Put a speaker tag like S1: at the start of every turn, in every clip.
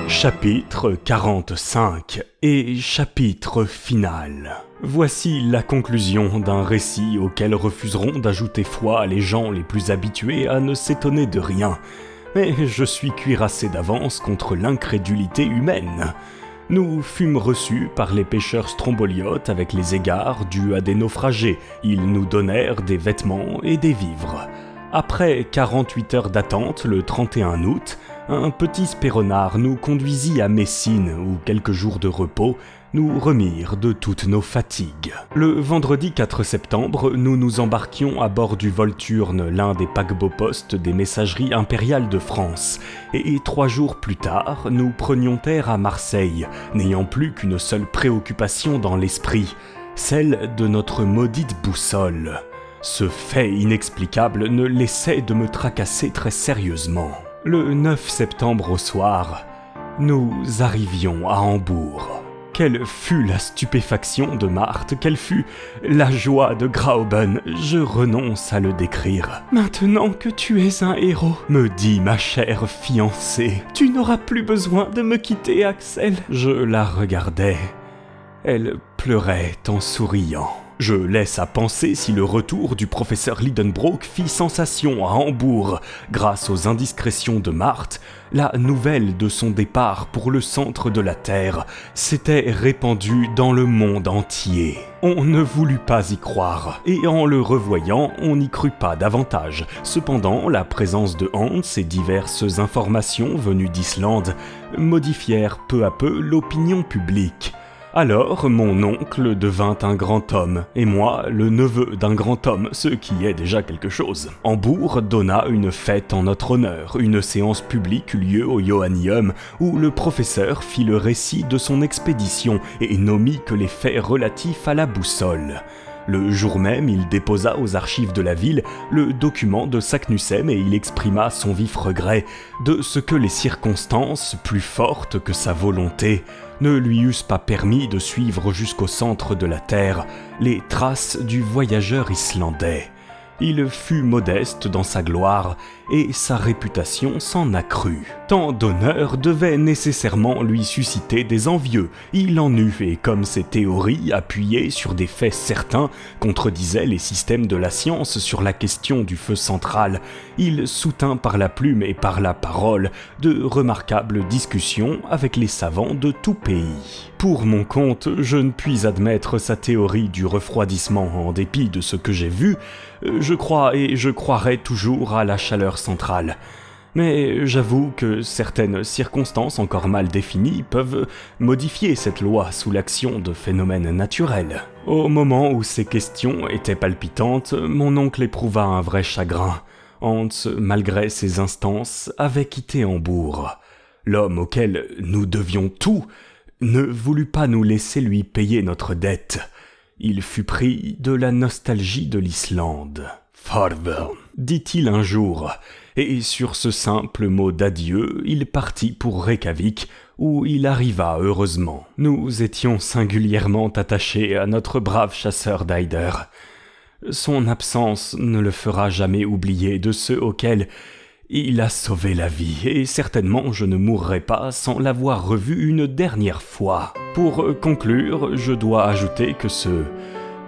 S1: Chapitre 45 et chapitre final. Voici la conclusion d'un récit auquel refuseront d'ajouter foi les gens les plus habitués à ne s'étonner de rien. Mais je suis cuirassé d'avance contre l'incrédulité humaine. Nous fûmes reçus par les pêcheurs stromboliotes avec les égards dus à des naufragés. Ils nous donnèrent des vêtements et des vivres. Après 48 heures d'attente, le 31 août, un petit spéronard nous conduisit à Messine où quelques jours de repos nous remirent de toutes nos fatigues. Le vendredi 4 septembre, nous nous embarquions à bord du Volturne, l'un des paquebots-postes des messageries impériales de France, et 3 jours plus tard, nous prenions terre à Marseille, n'ayant plus qu'une seule préoccupation dans l'esprit, celle de notre maudite boussole. Ce fait inexplicable ne laissait de me tracasser très sérieusement. Le 9 septembre au soir, nous arrivions à Hambourg. Quelle fut la stupéfaction de Marthe, quelle fut la joie de Graüben, je renonce à le décrire. « Maintenant que tu es un héros, me dit ma chère fiancée, tu n'auras plus besoin de me quitter, Axel. » Je la regardais, elle pleurait en souriant. Je laisse à penser si le retour du professeur Lidenbrock fit sensation à Hambourg. Grâce aux indiscrétions de Marthe, la nouvelle de son départ pour le centre de la Terre s'était répandue dans le monde entier. On ne voulut pas y croire, et en le revoyant, on n'y crut pas davantage. Cependant, la présence de Hans et diverses informations venues d'Islande modifièrent peu à peu l'opinion publique. Alors, mon oncle devint un grand homme, et moi, le neveu d'un grand homme, ce qui est déjà quelque chose. Hambourg donna une fête en notre honneur, une séance publique eut lieu au Johannium, où le professeur fit le récit de son expédition et n'omit que les faits relatifs à la boussole. Le jour même, il déposa aux archives de la ville le document de Saknussemm et il exprima son vif regret de ce que les circonstances, plus fortes que sa volonté, ne lui eussent pas permis de suivre jusqu'au centre de la Terre les traces du voyageur islandais. Il fut modeste dans sa gloire et sa réputation s'en accrut. Tant d'honneur devait nécessairement lui susciter des envieux. Il en eut, et comme ses théories, appuyées sur des faits certains, contredisaient les systèmes de la science sur la question du feu central, il soutint par la plume et par la parole de remarquables discussions avec les savants de tout pays. Pour mon compte, je ne puis admettre sa théorie du refroidissement en dépit de ce que j'ai vu. Je crois et je croirai toujours à la chaleur centrale. Mais j'avoue que certaines circonstances encore mal définies peuvent modifier cette loi sous l'action de phénomènes naturels. Au moment où ces questions étaient palpitantes, mon oncle éprouva un vrai chagrin. Hans, malgré ses instances, avait quitté Hambourg. L'homme auquel nous devions tout ne voulut pas nous laisser lui payer notre dette. Il fut pris de la nostalgie de l'Islande. « Farvel », dit-il un jour, et sur ce simple mot d'adieu, il partit pour Reykjavik, où il arriva heureusement. Nous étions singulièrement attachés à notre brave chasseur d'Eider. Son absence ne le fera jamais oublier de ceux auxquels il a sauvé la vie, et certainement je ne mourrai pas sans l'avoir revu une dernière fois. Pour conclure, je dois ajouter que ce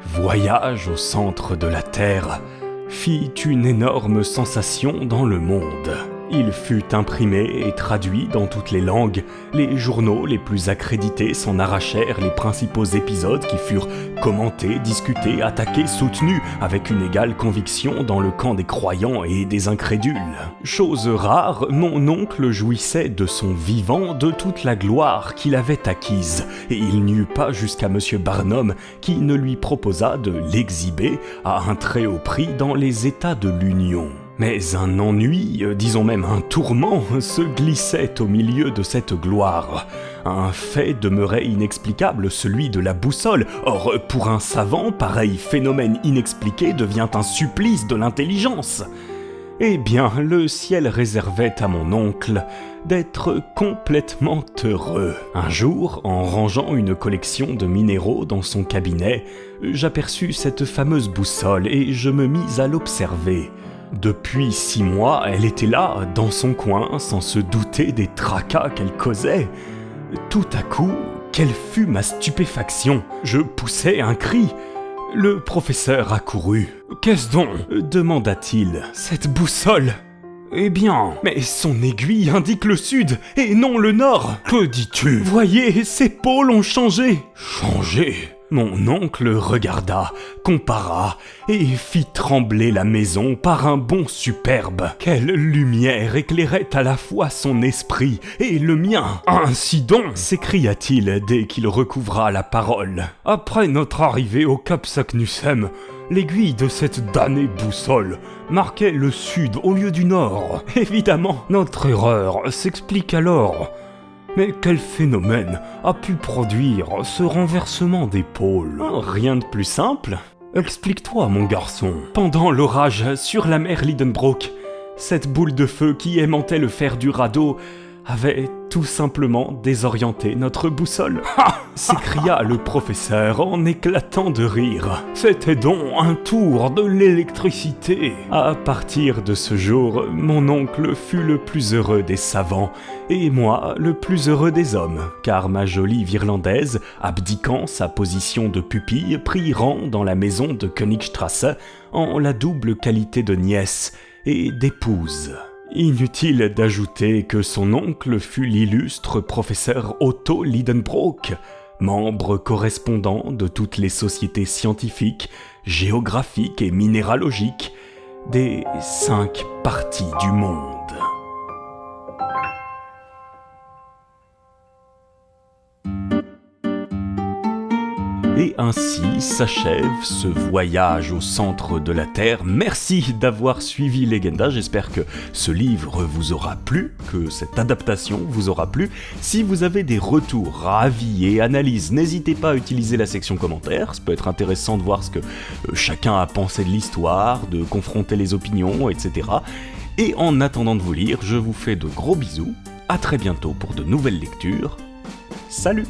S1: voyage au centre de la Terre fit une énorme sensation dans le monde. Il fut imprimé et traduit dans toutes les langues. Les journaux les plus accrédités s'en arrachèrent les principaux épisodes qui furent commentés, discutés, attaqués, soutenus avec une égale conviction dans le camp des croyants et des incrédules. Chose rare, mon oncle jouissait de son vivant de toute la gloire qu'il avait acquise, et il n'y eut pas jusqu'à M. Barnum qui ne lui proposa de l'exhiber à un très haut prix dans les États de l'Union. Mais un ennui, disons même un tourment, se glissait au milieu de cette gloire. Un fait demeurait inexplicable, celui de la boussole. Or, pour un savant, pareil phénomène inexpliqué devient un supplice de l'intelligence. Eh bien, le ciel réservait à mon oncle d'être complètement heureux. Un jour, en rangeant une collection de minéraux dans son cabinet, j'aperçus cette fameuse boussole et je me mis à l'observer. Depuis 6 mois, elle était là, dans son coin, sans se douter des tracas qu'elle causait. Tout à coup, quelle fut ma stupéfaction! Je poussai un cri. Le professeur accourut. « Qu'est-ce donc ?» demanda-t-il. « Cette boussole !»« Eh bien, mais son aiguille indique le sud et non le nord. Que dis-tu ? Voyez, ses pôles ont changé. » « Changé ?» Mon oncle regarda, compara et fit trembler la maison par un bond superbe. Quelle lumière éclairait à la fois son esprit et le mien. « Ainsi donc !» s'écria-t-il dès qu'il recouvra la parole. « Après notre arrivée au Cap Saknussemm, l'aiguille de cette damnée boussole marquait le sud au lieu du nord. Évidemment, notre erreur s'explique alors. Mais quel phénomène a pu produire ce renversement des pôles ? Rien de plus simple. Explique-toi, mon garçon. Pendant l'orage sur la mer Lidenbrock, cette boule de feu qui aimantait le fer du radeau avait tout simplement désorienté notre boussole. « Ha !» s'écria le professeur en éclatant de rire. « C'était donc un tour de l'électricité !» À partir de ce jour, mon oncle fut le plus heureux des savants et moi le plus heureux des hommes, car ma jolie Virlandaise, abdiquant sa position de pupille, prit rang dans la maison de Königstrasse en la double qualité de nièce et d'épouse. Inutile d'ajouter que son oncle fut l'illustre professeur Otto Lidenbrock, membre correspondant de toutes les sociétés scientifiques, géographiques et minéralogiques des 5 parties du monde. Et ainsi s'achève ce voyage au centre de la Terre. Merci d'avoir suivi Legenda, j'espère que ce livre vous aura plu, que cette adaptation vous aura plu. Si vous avez des retours, avis et analyses, n'hésitez pas à utiliser la section commentaires, ça peut être intéressant de voir ce que chacun a pensé de l'histoire, de confronter les opinions, etc. Et en attendant de vous lire, je vous fais de gros bisous, à très bientôt pour de nouvelles lectures. Salut!